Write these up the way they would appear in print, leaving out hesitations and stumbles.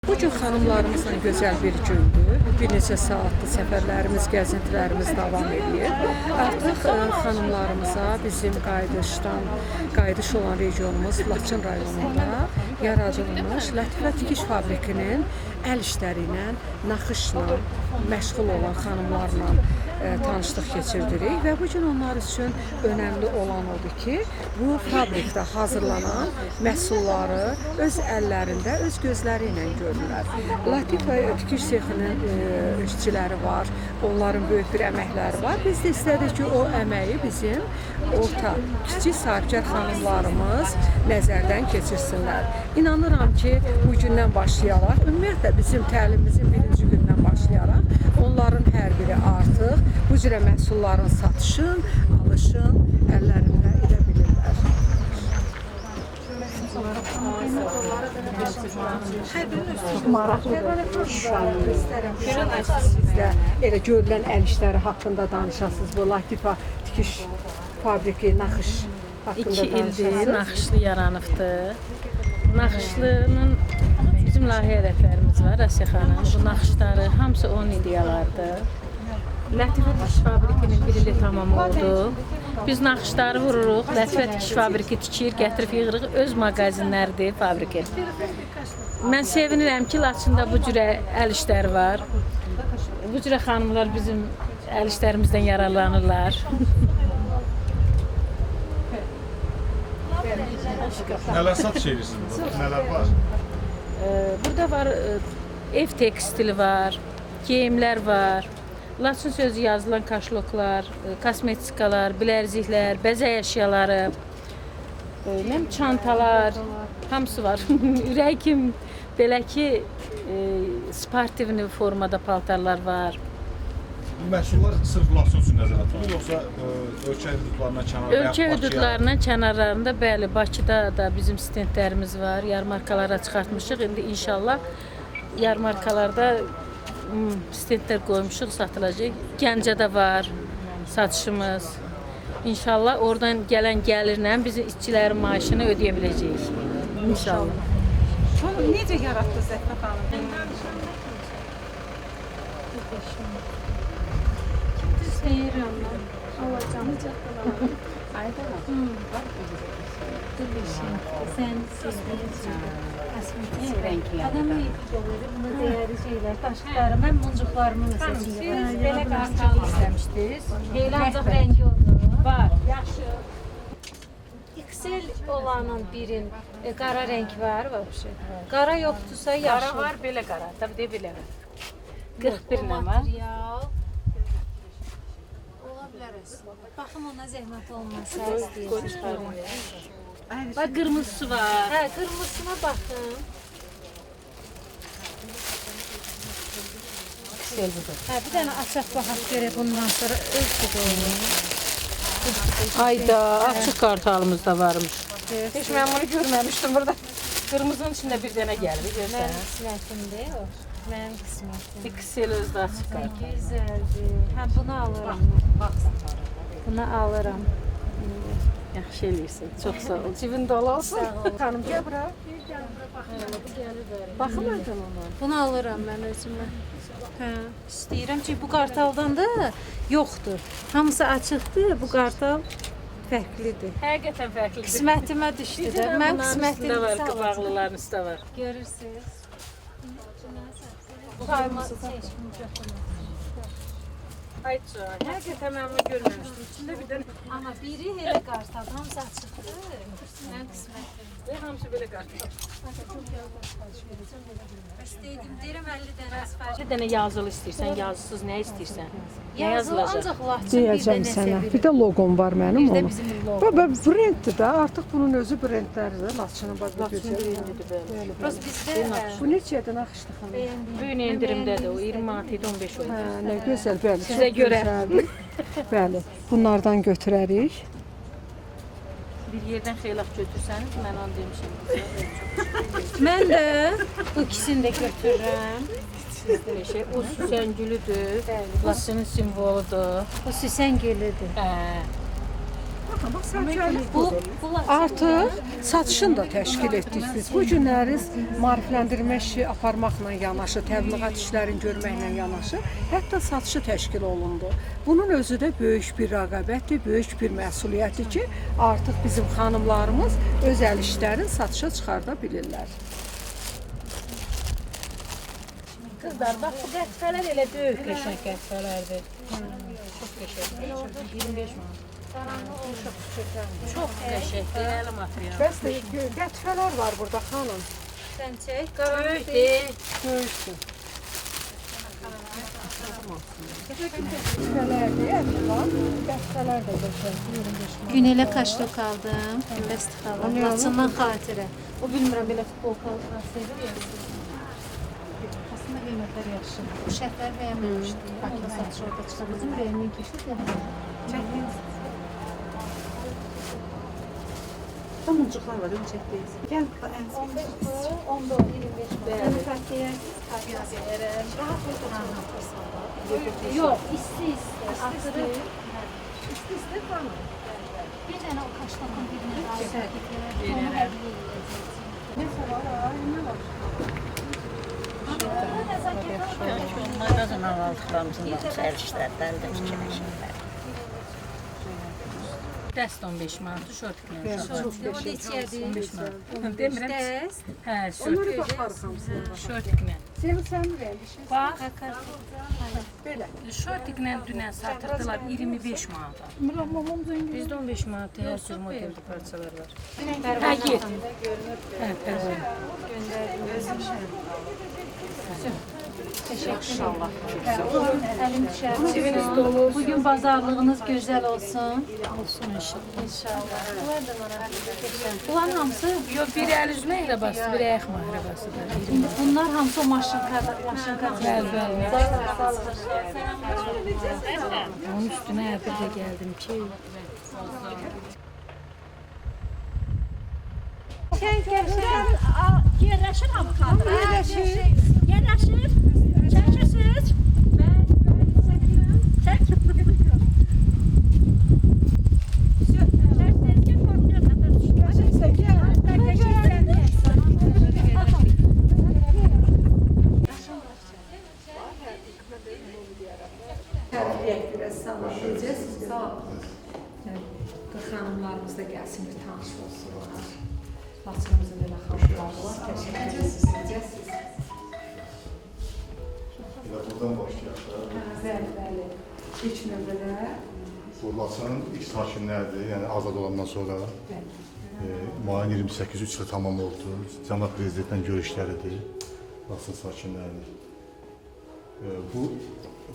Bugün xanımlarımızla gözəl bir gündür. Bir neçə saatdır səfərlərimiz, gəzintilərimiz davam edir. Artıq xanımlarımıza bizim qayıdış olan regionumuz Laçın rayonunda yaradılmış Lətifə Tikiş Fabrikinin əl işləri ilə, naxışla məşğul olan xanımlarla tanışlıq keçirdirik və bugün onlar üçün önəmli olan odur ki, bu fabrikdə hazırlanan məhsulları öz əllərində, öz gözləri ilə görürlər. Lətifə Tikiş Sexinin işçiləri var, onların böyük bir əməkləri var. Biz də istədik ki, o əməyi bizim orta, kiçik sahibkar xanımlarımız nəzərdən keçirsinlər. İnanıram ki, bu gündən başlayaraq, ümumiyyətlə bizim təlimimizin birinci gündən başlayaraq, onların hər biri artıq bu cürə məhsulların satışın, alışın əllərində edə bilirlər. Maraqlıdır. Siz də elə görülən əl işləri haqqında danışasınız. Bu Lətifə Tikiş Fabriki, naxış haqqında danışasınız. 2 ildir naxışlı yaranıbdır. Naxışlının bizim layihə rəhbərimiz var, Asiya xanım. Bu naxışları hamısı 10 il yalardı. Lətifə Tikiş Fabrikinin 1 ili tamam oldu. Biz naxışları vururuq, Lətifə Tikiş Fabriki tikir, gətirib yığırıq, öz mağazinləridir fabrikin. Mən sevinirəm ki, Laçında bu cürə əl işləri var. Bu cürə xanımlar bizim əl işlərimizdən yararlanırlar. Nələr satış edirsiniz? Nələr var? Burada var, ev tekstili var, geyimlər var. Laçın sözü yazılan kaşloklar, kosmetikalar, bilərziklər, bəzək əşyaları, çantalar, hamısı var. Ürək kimi belə ki, sportivli formada paltarlar var. Bu məhsullar sırf Laçın üçün nəzərdə tutulur, yoxsa ölkə hüdudlarına kənarda? Ölkə hüdudlarının kənarlarında, bəli, Bakıda da bizim stendlərimiz var, yarmarkalara çıxartmışıq. İndi inşallah yarmarkalarda stendlər qoymuşuq, satılacaq. Gəncədə var satışımız. İnşallah oradan gələn gəlirlə bizim işçilərin maaşını ödəyə biləcəyik. İnşallah. Onu necə yaratdınız Zəhra xanım? Seviyorum ben. Alacağım. Sen seviyorsun. Adamı buna değerli şeyler, taşlarım, hem muncuklarımı mesela seçiyorum. Siz belə qarşılı istəmişdiniz. Böyle ancak rengi oldu. Var, yaxşı. XL olanın birin qara renk var vəbşi. Qara yoxdursa yaşıl. Qara var, belə qara. Tabii də belə var. 41 nə var? Material. Ola bilər əslində. Baxım ona zəhmət olmasa istəyirəm. Bax, qırmızısı var. Hə, qırmızısına baxın. Hə, bir dənə açaq baxaq görək bundan sonra ölçü qoyun. Ayda açıq kartalımız da varmış. Heç mən bunu görməmişdim burada. Qırmızının içində bir dənə gəlir, Mənim görsən. qismətimdir o. Mənim qismətim. İkisi özü də açıq kartal. Gözəldir. Hə, bunu alıram. Bunu alıram. Yaxşı eləyirsən. Çox sağ ol. Cibin dolu olsun. Xanım, gəl bura. Baxın məndən ona. Bunu alıram mən özümə. Hə, istəyirəm ki, bu qartaldan da yoxdur. Hamısı açıqdır, bu qartal fərqlidir. Həqiqətən fərqlidir. Qismətimə düşdü də. Mən qismətimdə var, qabaqlıların üstə var. Görürsünüz. Bu qayması Ay canım, həqiqətən mən bunu görməmişdim. İçində bir dənə Amma biri elə qartal, hamısı açıqdır. Mən qismətim. və hamısı belə qartal. İstəydim, deyirəm 50 dənə sifariş. Bir dənə yazılı istəyirsən, yazısız nə istəyirsən? Nə Yazılı yazılacaq? ancaq Laçın bir Deyəcəm dənə sənə. sevirik. Bir də loqom var mənim Bir də onun. bizim loqo. Baba brenddir də. Artıq bunun özü brendləridir. Laçının bax bu gözəl. Prost bizdə Bu neçədir naxışlı xanım? bəyəndim. Bu gün endirimdədir. O 20 manat idi, 15 oldu. Hə, nə gözəl, bəli. Sizə çox görə. gözəldir. Bəli. Bunlardan götürərik. Bir yerdən xeylaq götürsəniz, mən onu demişəm. Mən də bu ikisini də götürürəm. Şey, o Süsən gülüdür, Laçının simvoludur. Bu Süsən gülüdür. Hə. Amma sərkəlik Bu budur. bunlar Artıq satışını da təşkil etdik biz. Bu günləri maarifləndirmə işi aparmaqla yanaşı, təbliğat işlərini görməklə yanaşı, hətta satışı təşkil olundu. Bunun özü də böyük bir rəqabətdir, böyük bir məsuliyyətdir ki, artıq bizim xanımlarımız öz əl işlərini satışa çıxarda bilirlər. Kızlar bak bu qəsələr elə böyük qəşəng qəsələrdir. Çox qəşəngdir. 25 manat. Çox qəşəngdir, əli material. Bəs qətifələr var burada xanım. sən çək. Böyükdür. Böyükdür. Qətifələrdir, var. Qətifələr də qəşəng, 25 manat. Günələ kaşlok aldım. Bəst xala. Laçından xatirə. O bilmirəm belə futbolka sevir ya. Aslında qiymətlər yaxşı. Bu şərtlər bəyənməmişdi. Bakıda satış orada çıxan bizim rəyinin keçdi də. Çəkdiniz. Tomurcuklar var, onu çektiyiz. Gel, en son. 10'da 25 manat. Fərqliyə kafiyaz verərəm. Rahat Yox, isti. Atırı. İsti xanım. Bir dənə o kaşlokun birini verərəm. Onlardan aldıqlarımızın sərişlərdən də fikirləşirlər. Dəst 15 manat, şortiklə. O neçədir? 15 manat. Demirəm. Dəst. Hə, Onlara baxarıq hamısına. şortiklə. Sevsən rəngi. Bax, Belə. şortiklə dünən satırdılar 25 manata. Bizdə 15 manat hər cür modelli parçalar var. Hə, gir. Hə, pərvay. İnşallah. Əlim düşər. Bugün bazarlığınız gözəl olsun. Olsun inşallah. İnşallah. Bunlar da mənə Bunların hamısı, Yox, biri əl üzünə elə bastı, biri ayaq mahrabasıdır. bunlar hamısı o maşınka. Bəli, bəli. Onun üstünə bir də gəldim ki, Yerleşir hamı kadar. Yerleşir. Çekirsiniz. Çek. Tərbiyyət biraz sağ edəcəksiniz. Sağ xanımlarımız da gəlsin, bir tanış olsunlar. Laçınımızın elə xanımları var, təşəkkür edəcəksiniz. Elə buradan başlayaq. Bəli. İlk növbədə Bu Laçının ilk sakinləridir, yəni azad olandan sonra. Mayın 28 3 il tamam oldu. Cənab Prezidentlə görüşləridir Laçın sakinlərinin. Bu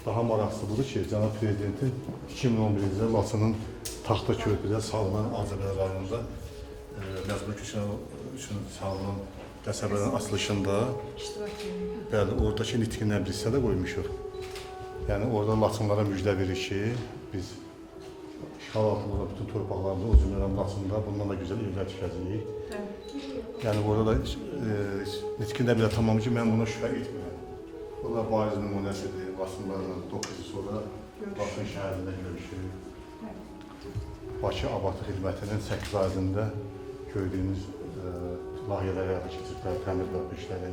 daha maraqlı budur ki, Cənab Prezidentin 2011-ci ildə Laçının Taxta Körpüdə salınan Azərbaycan rayonunda məcburi köçkünlər üçün salınan qəsəbələrin açılışında bəli, oradakı nitqinə bir hissə də qoymuşuq. Yəni orada Laçınlara müjdə verir ki, biz işğal altında bütün torpaqlarında, o cümlədən Laçında bundan da gözəl evlər tikəcəyik. Yəni orada da nitqində belə tamam ki, mən buna şübhə etmirəm. Bu da bariz nümunəsidir. Laçınlarla 9 il sonra Laçın şəhərində görüşürük. Bakı Abadlıq Xidmətinin 8 ayında gördüyümüz layihələr həyata keçirdilər, təmir bölmə işləri.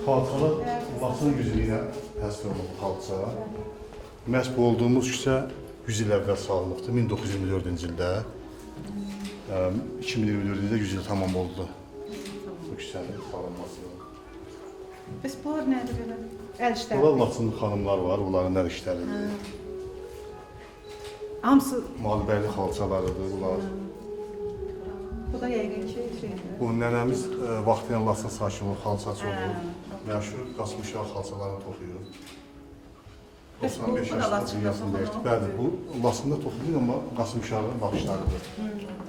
Xalçalar Laçın gücünü ilə təsvir olunub xalça. Məhz bu olduğumuz küçə 100 il əvvəl salınıbdır, 1924-cü ildə. 2024-cü ildə 100 il tamam oldu bu küçənin salınması. Biz bunlar nədir belə? El işləri. Burada Laçın xanımlar var, onların əl işləridir. Hamısı Malbərli xalçalarıdır bunlar. bu da yəqin ki şeydir. Bu nənəmiz vaxtilə Laçın sakini xalçaçı olub. Məşhur Qasmışlar xalçalarını toxuyur. 95 yaşında dünyasında yaşdır. Bəli, bu Laçında toxunur, amma Qasmışların baxışlarıdır.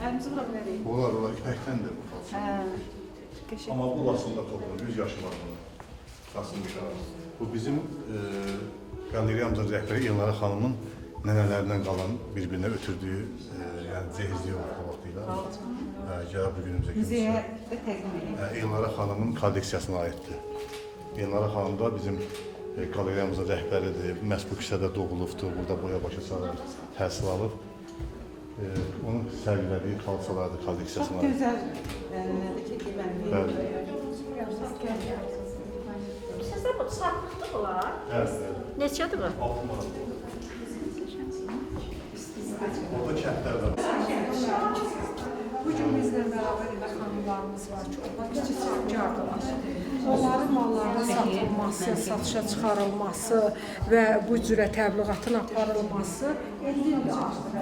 Əlimizi vura bilərik. Bunlar ipəkdəndir bu xalça. Qəşəng. Amma bu Laçında toxunur, 100 yaşı var bunun. Qasmışlar. Bu bizim qalereyamızın rəhbəri Elnara xanımın nənələrindən qalan bir-birinə ötürdüyü yəni cehizli yox vaxtıyla gəlib bu günümüzə Müzeyə gəlmişdir. də təqdim edirik. Elnara xanımın kolleksiyasına aiddir. Elnara xanım da bizim qalereyamızın rəhbəridir. Məhz bu küçədə doğulubdur, burada boya başa salıb, təhsil alıb. Onun sərgilədiyi xalçalardır, kolleksiyası var. Gözəl nədir ki, deməli. Bəli. Sizdə bu satlıqdır bunlar? Bəli. Neçədir bu? 6 manat. Orada kəndlər var. Bu gün bizlə bərabər elə xanımlarımız var ki, onlar kiçik sahibkardılar. Onların mallarının satılması, satışa çıxarılması və bu cürə təbliğatın aparılması 50 ildir artıq.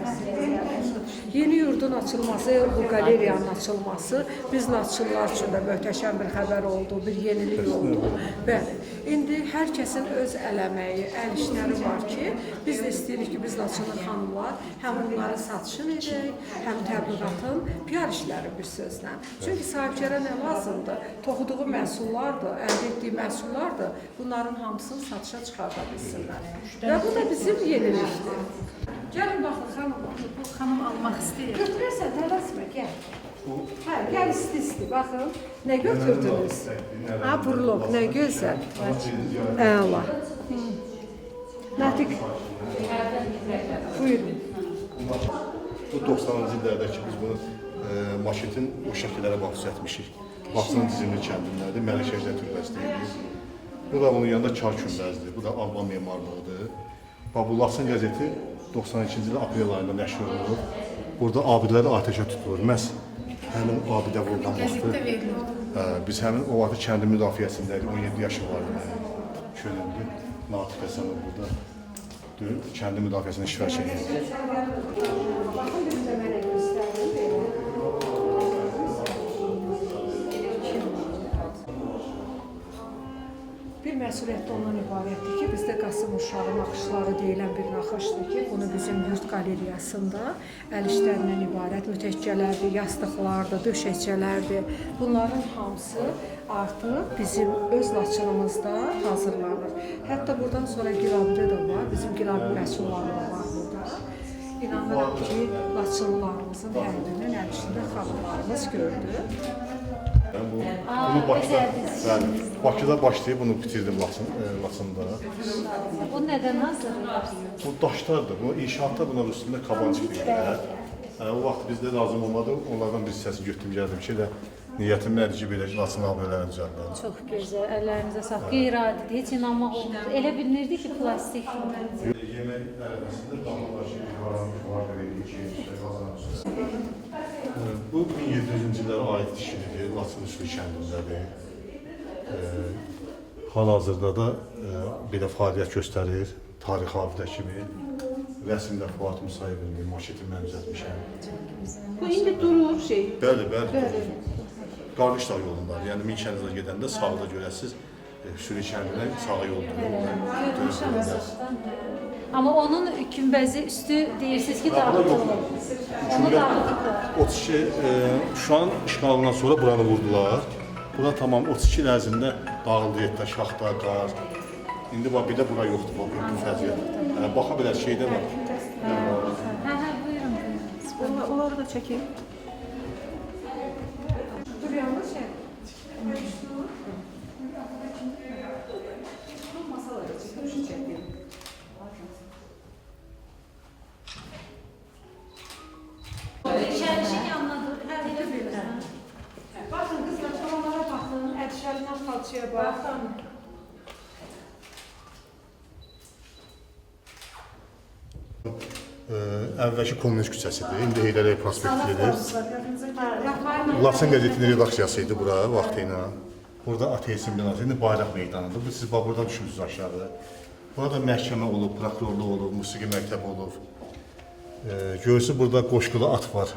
Yeni yurdun açılması, bu qaleriyanın açılması biz naçıllar üçün də möhtəşəm bir xəbər oldu, bir yenilik oldu. Bəli, indi hər kəsin öz əl əməyi, əl işləri var ki, biz də istəyirik ki, biz Laçınlı xanımlar həm onların satışını edək, həm təbliğatın PR işləri bir sözlə. Çünki sahibkara nə lazımdır? Toxuduğu məhsullardır, əldə etdiyi məhsullardır. Bunların hamısını satışa çıxarda bilsinlər. Və bu da bizim yenilikdir. Gəlin baxın, xanım, Bu xanım almaq istəyir. götürərsən, tələsmə, gəl. Hə, gəl isti-isti, baxın. Nə götürdünüz? Ha, burlok, nə gözəl. Əla. Nətik. Buyurun. Bu 90-cı illərdəki biz bunu maketin o şəkillərə baxış etmişik. Baxsının dizimli kəndindədir, Məlikəşlər türbəsidir. Bu da bunun yanında Kar Kümbəsidir, bu da Alban memarlığıdır. Bu Laçın qəzeti 92-ci il aprel ayında nəşr olunur. Burada abidələr atəşə tutulur. Məhz həmin abidə buradan baxdı. Biz həmin o vaxt kəndin müdafiəsindəydik, 17 yaşım vardı mənim. Könüllü, Natiq Həsənov burada kəndin müdafiəsində iştirak edir. Baxın, bir də mənə göstərin. Bir məsuliyyət də ondan ibarətdir ki, bizdə Qasım Uşağı naxışları deyilən bir naxışdır ki, bunu bizim yurt qalereyasında əl işlərindən ibarət mütəkkələrdir, yastıqlardır, döşəkçələrdir. Bunların hamısı artıq bizim öz Laçınımızda hazırlanır. Hətta buradan sonra Gilabidə də var, bizim Gilabi məhsulları da var burada. İnanıram ki, Laçınlılarımızın hər birinin əl işində xanımlarımız gördü. Bunu Bakıda başlayıb bunu bitirdim Laçında. Bu nədən hazırlanır? Bu daşlardır. Bu inşaatda bunun üstündə kabancıq deyirlər. O vaxt bizdə lazım olmadı. Onlardan bir hissəsini götürüb gəldim ki, niyyətim nədir ki, belə Laçın abidələrini düzəltmək. Çox gözəl, əllərinizə sağlıq. Qeyri-adidir, heç inanmaq olmur. Elə bilinirdi ki, plastik. Yemək ərəfəsində damlalar var verildi ki, bu 1700-cü illərə aid işidir, Laçın Üslü kəndindədir. Hal-hazırda da belə fəaliyyət göstərir, tarix abidə kimi. Rəsmdə Fuad Musayevin maketi mən düzəltmişəm. Bu indi durur şey. Bəli. Qarqışlar yolundadır. Yəni Minkəniza gedəndə sağda görəsiniz, Sürü kəndindən sağa yoldur. Amma onun kümbəzi üstü deyirsiniz ki, dağıtılır. Onu dağıtıblar. 32 şu an işğalından sonra buranı vurdular. Bura tamam 32 il ərzində dağıldı yetdə, şaxta, qar. İndi bax bir də bura yoxdur, bax bu fəziyyət. Baxa bilər şeydə var. Hə, buyurun. Onları da çəkeyim. Dur yalnız şey. İçərişin yanına dur. Hə, elə belə. Baxın qızlar, onlara baxın, ədişəlindən xalçaya baxın. Əvvəlki Kommunist küçəsidir, indi Heydər Əliyev prospektidir. Laçın qəzetinin redaksiyası idi bura vaxtı ilə. Burada ateizm binası, indi bayraq meydanıdır. Siz bax burada düşürsünüz aşağı. Burada məhkəmə olub, prokurorluq olub, musiqi məktəbi olub. Görürsünüz burada qoşqulu at var.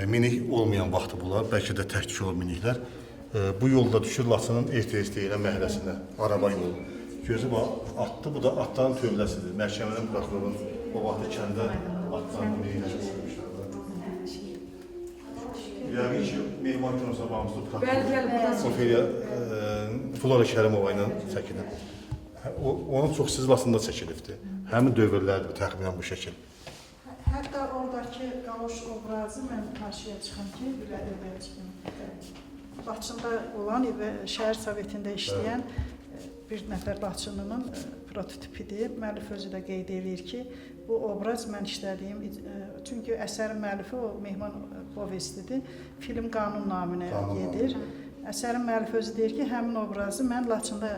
Minik olmayan vaxtı bunlar, bəlkə də tək yol miniklər. Bu yolda düşür Laçının ETS deyilən məhəlləsinə, araba yolu. Gözü atdı, bu da atların tövləsidir. Məhkəmənin prokurorun o vaxtı kəndə atların miniklə götürmüşlər. Yəqin ki, Mehman Kino sabahımızda prokuror Ofeliya Flora Kərimova ilə çəkilib. Onun çox sizlasında çəkilibdir. Həmin dövrlərdir təxminən bu şəkil. Hətta oradakı qaloş obrazı mən qarşıya çıxım ki, Laçında olan və şəhər sovetində işləyən bir nəfər Laçınlının prototipidir. Müəllif özü də qeyd edir ki, bu obraz mən işlədiyim, çünki əsərin müəllifi o Mehman povestidir. Film qanun naminə gedir. Əsərin müəllifi özü deyir ki, həmin obrazı mən Laçında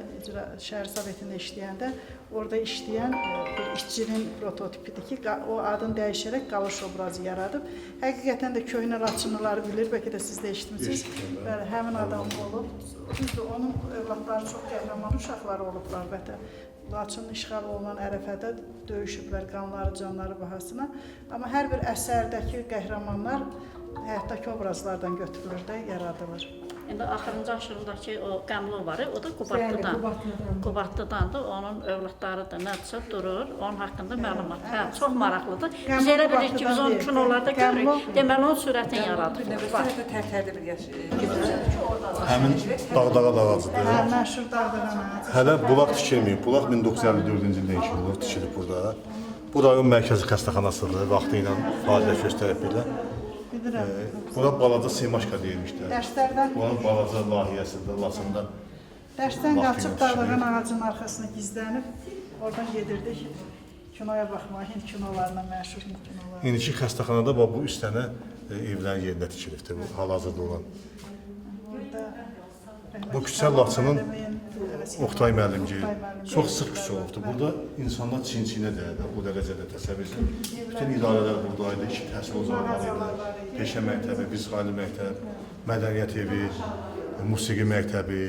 şəhər sovetində işləyəndə orada işləyən bir işçinin prototipidir ki, o adını dəyişərək Qaloş obrazı yaradıb. Həqiqətən də köhnə Laçınlıları bilir, bəlkə də siz də eşitmisiniz. Bəli, həmin adam olub. Düzdür, onun övladları çox qəhrəman uşaqları olublar vətən. Laçının işğal olunan ərəfədə döyüşüblər qanları, canları bahasına. Amma hər bir əsərdəki qəhrəmanlar həyatdakı obrazlardan götürülür də, yaradılır. İndi axırıncı aşırıdakı o Qəmlov var, o da Qubatlıdan. Qubatlıdandır, onun övladları da nədirsə durur, onun haqqında məlumat. Hə, çox maraqlıdır. Biz elə bilirik ki, biz onun kinolarda görürük, deməli onun sürətini yaradır. Tərtərdə bir yaş. Həmin Dağdağan ağacıdır. Məşhur Dağdağan ağacı. Hələ bulaq tikilməyib. Bulaq 1954-cü ildə inşallah tikilib burada. Bu rayon mərkəzi xəstəxanasıdır, vaxtı ilə fəaliyyət göstərib belə. Bura balaca Semaşka deyilmişdir. Dərslərdən Bunun balaca layihəsidir, Laçında. Dərsdən qaçıb Dağdağan ağacının arxasına gizlənib, oradan gedirdik kinoya baxmağa, Hind kinolarına, məşhur Hind kinolarına. İndiki xəstəxanada bu üstənə evlərin yerinə tikilibdir, bu hal-hazırda olan. Bu küçə Laçının Oqtay müəllimci çox sıx küçə olubdur. Burada insanlar çin-çinə dəyərlər, o dərəcədə təsəvvür edin. Bütün idarələr buradaydı, iki təhsil ocaqları idi. Peşə məktəbi, Bizqali məktəb, mədəniyyət evi, musiqi məktəbi,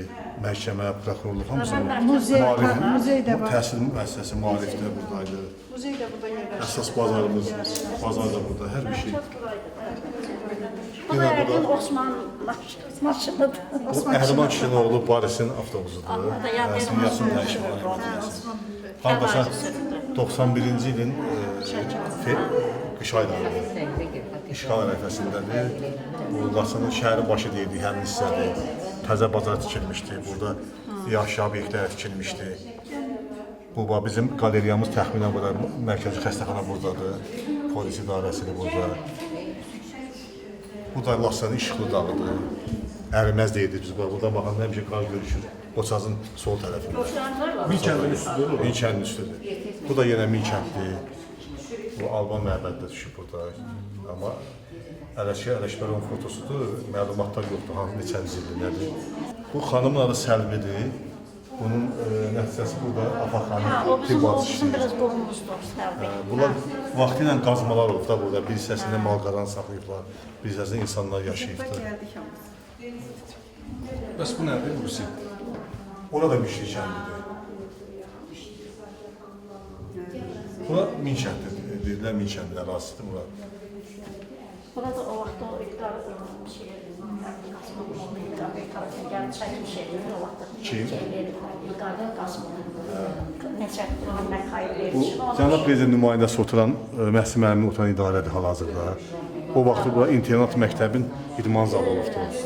məhkəmə, prokurorluq hamısının Muzey də var. Təhsil müəssisəsi, maarif də buradaydı. Muzey də burada yerləşir. Əsas bazarımız, bazar da burada, hər bir şey. Bu da yəqin Osman maşınıdır. Bu Əhliman kişinin oğlu Barisin avtobusudur. Yasin Dəyişman. Hardasa 91-ci ilin qış aylarında işğal ərəfəsindədir. Bu Laçının şəhərin başı deyildi, həmin hissədir. Təzə bazar tikilmişdi, burada yaşayış obyektləri tikilmişdi. Bu bizim qaleriyamız təxminən burada, mərkəzi xəstəxana buradadır, polis idarəsidir burada. Bu da Laçının işıqlı dağıdır. Əriməz deyirik biz burada baxanda həmişə qar görüşür. Qoçazın sol tərəfində. Minkəndin üstüdür. Minkəndin üstüdür. Bu da yenə Minkənddir. Bu Alban məbəddə düşüb burada. Amma Ələşbərovun fotosudur. Məlumatlar yoxdur, hansı neçənci ildir, nədir. Bu xanımın adı Səlvidir. Bunun nəticəsi burada Afaxanın tibb bacısı. Biraz qolumuzdur, Səlvi. Bunlar vaxtı ilə qazmalar olub da burada. Bir hissəsində mal-qaran saxlayıblar, bir hissəsində insanlar yaşayıblar. Bəs bu nədir, Rusi? Ora da Mişli kəndidir. Bura Min kəndidir, dedilər Min kəndinin ərazisidir bura. Burada o vaxt o iqtar gəlib çəkmişdi, o vaxt. Kim? İqtar Qasımov. Neçə məqayı Bu verir. Cənab Prezident nümayəndəsi oturan, Məhsi müəllimi oturan idarədir hal-hazırda. O vaxt bura internat məktəbin idman zalı olubdur.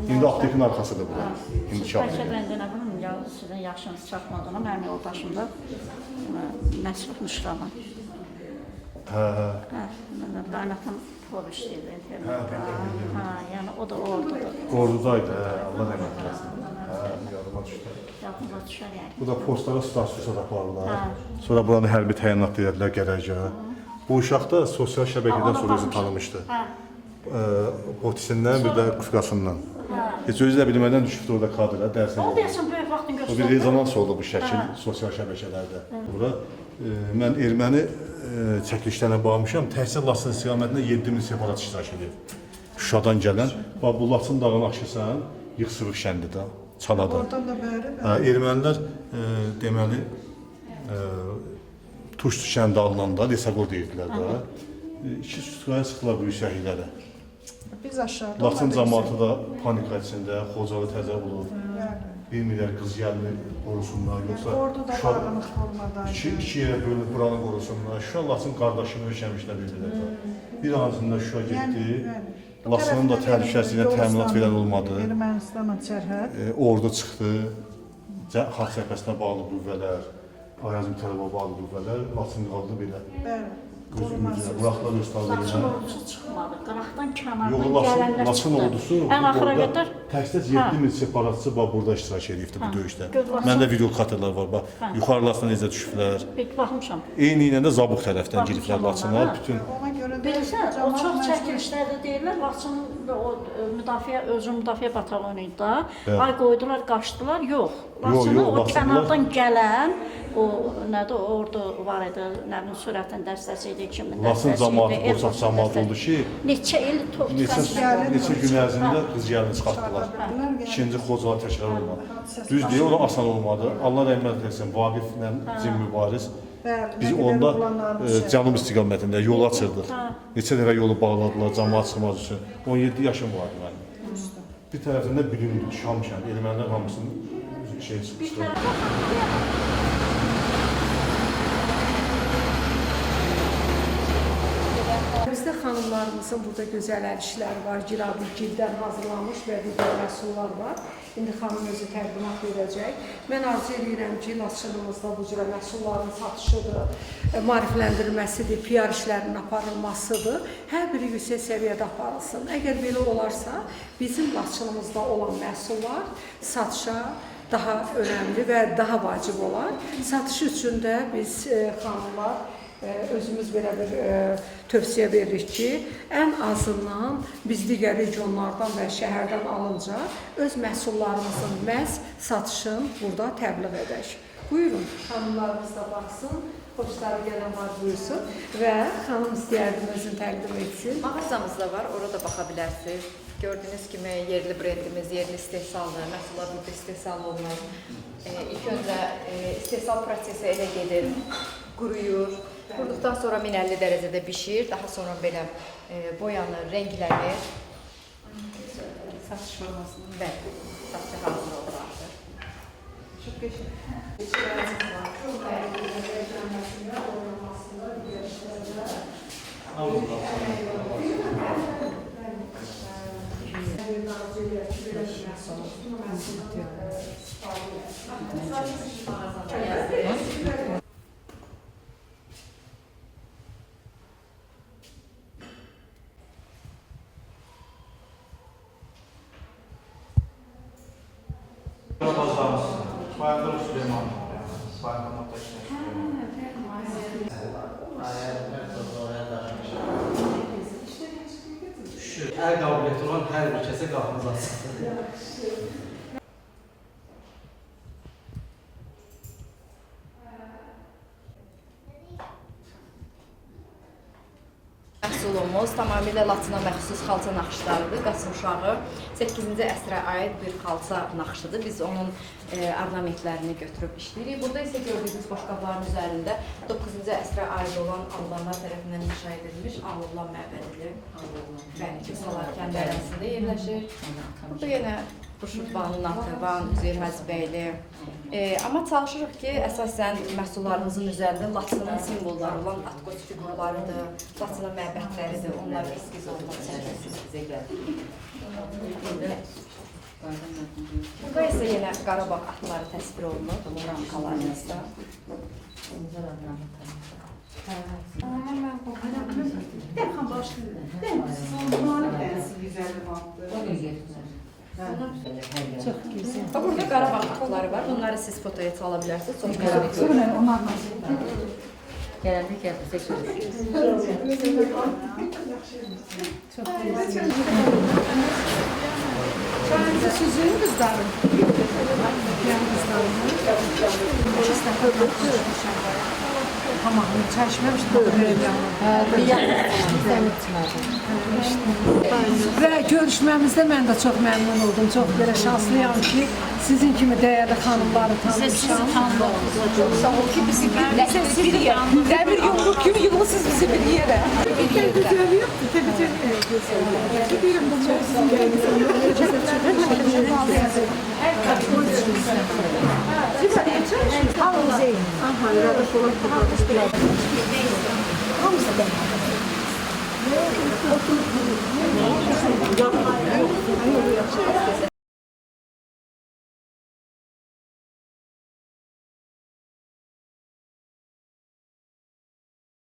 İndi aptekin arxasıdır bura. İndiki Bəlkə aptekin. mən də nə bilim, ya sizin yaşınız çatmadığına, mənim yoldaşım da Məsruf Müşrama. Hə. Qaynatım povestiydi internatda. Yəni o da ordudur. Ordudaydı, Allah rəhmət eləsin. Yadıma düşdü. Yadınıza düşər yəni. Bu da postlara stasiyası aparırlar. Sonra buranı hərbi təyinat edədilər qərargaha. Bu uşaq da sosial şəbəkədən sonra özünü tanımışdı. Otisindən, bir də qufqasından. Heç özü də bilmədən düşübdü orada kadrə, dərsə O deyəsən böyük vaxtın O bir göstərir. rezonans oldu bu şəkil sosial şəbəkələrdə. Bura mən erməni çəkilişlərinə baxmışam. Təhsil Laçın istiqamətində 7000 separat iştirak edir. Şuşadan gələn, bax bu Laçın dağını aşırsan, Yıxsırıq şəndidə, Çalada. Oradan da bəri. Ermənilər deməli Tuşlu kəndi alınanda Lesaqol deyirdilər də. İki sıraya sıxdılar bu yüksəkliklərə. Biz aşağıda. Laçın cəmaatı da panika içində, Xocalı təzə olur. Bilmirlər qız gəlmir, qorusunlar, yoxsa Ordu da dağınıq formada. iki yerə bölünüb buranı qorusunlar. Şuşa Laçın qardaşını ölçəmişlər bildirlər. Bir anısında Şuşa getdi, Laçının da təhlükəsizliyinə təminat verən olmadı. Ermənistanla sərhəd. Ordu çıxdı, xalq cəbhəsinə bağlı qüvvələr, Arazm tərəfə bağlı qüvvələr, Laçın qaldı belə. Bəli. Buraxlar öz Laçın taleyilə. ordusu çıxmadı. Qıraqdan kənardan Yox, gələnlər Laçın çıxdı. ordusu Ən axıra qədər təkcə 7000 separatçı burada iştirak edibdi bu döyüşdə. Laçın- Məndə video kadrlar var. Bax, yuxarılasına necə düşüblər. bir baxmışam. Eyni ilə də Zabuq tərəfdən giriblər Laçına. Bütün Ona görə də Bilirsən, o camaat çox məcbur- çəkilişlərdə deyirlər, Laçının o müdafiə, özünün müdafiə batalyonu idi. Bəli. Ay qoydular, qaçdılar. Yox. Yox, Laçını o Laçınlar- kənardan gələn, o nədir, orada var idi, nə bilim, sürətin dəstəsi idi, kimin Laçın dəstəsi cəmaatı, idi, qoçaq cəmaat oldu ki, Neçə il top neçə gün ərzində qız gəlini çıxartdılar. İkinci Xocalı təkrar olmadı. Düz deyir, o da asan olmadı. Allah rəhmət etsin, Vaqiflə Cim Mübariz. Bəli, Biz nə qədər onda oğlanlarımız cənub istiqamətində yol açırdıq. Neçə dəfə yolu bağladılar cəmaat çıxmaz üçün. 17 yaşım vardı mənim. Bir tərəfində bilimli Şam kəndi, ermənilər hamısını şey çıxmışdı. Bizdə xanımlarımızın burada gözəl əl işləri var, girabi gildən hazırlanmış və digər məhsullar var. İndi xanım özü təqdimat verəcək. Mən arzu edirəm ki, Laçınımızda bu cürə məhsulların satışıdır, maarifləndirilməsidir, PR işlərinin aparılmasıdır. Hər biri yüksək səviyyədə aparılsın. Əgər belə olarsa, bizim Laçınımızda olan məhsullar satışa daha önəmli və daha vacib olar. Satış üçün də biz xanımlar özümüz belə bir tövsiyə veririk ki, ən azından biz digər regionlardan və şəhərdən alınca öz məhsullarımızın məhz satışını burada təbliğ edək. Buyurun, xanımlarımız da baxsın, xoşları gələn var buyursun və xanım istəyərdim özünü təqdim etsin. Mağazamız da var, orada baxa bilərsiniz. Gördüyünüz kimi yerli brendimiz, yerli istehsaldır, məhsullar burada istehsal olunur. İlk öncə istehsal prosesi elə gedir, quruyur. Quruduqdan sonra 1050 dərəcədə bişir, daha sonra belə boyanır, rənglənir. Satış formasında. Bəli, satışa hazır olur artıq. Çox qəşəng. Bayındır Süleyman. Bayındır Hər qabiliyyəti olan hər bir kəsə qapınız açıqdır. Məhsulumuz tamamilə Laçına məxsus xalça naxışlarıdır. Qasım uşağı 8-ci əsrə aid bir xalça naxışıdır. Biz onun ornamentlərini götürüb işləyirik. Burada isə gördüyünüz boşqabların üzərində 9-cu əsrə aid olan Allahlar tərəfindən inşa edilmiş Allahlar məbədidir. Bəli, Salarkən dərəsində yerləşir. Burada yenə Quşurtbanı, Natırvan, Üzeyir Həzbəyli. Amma çalışırıq ki, əsasən məhsullarımızın üzərində Laçının simvolları olan atqos figurlarıdır, Laçının məbədləridir, onlar eskiz olmaq bizə gəlir. Burada isə yenə Qarabağ atları təsvir olunur, ramkalarımızda. Dərxan başlayın. Dərxan güzəli vardı. Çox gözəl. Burada Qarabağ atları var, bunları siz fotoya çala bilərsiniz. Çox gözəl. Gələndə gəldi, seçirik. Çayınızı süzün qızlarım. Yan qızlarım. Tamam, çay içməmişdim. Və görüşməmizdə mən də çox məmnun oldum. Çox belə şanslıyam ki, sizin kimi dəyərli xanımları tanımışam. Çox sağ ol ki, bizi bir yerə. Dəmir yumruq kimi yığılsınız bizi bir yerə. Televizyon yoxdur, televizyon yoxdur. Deyirəm, bu çox sizin Hamısı da.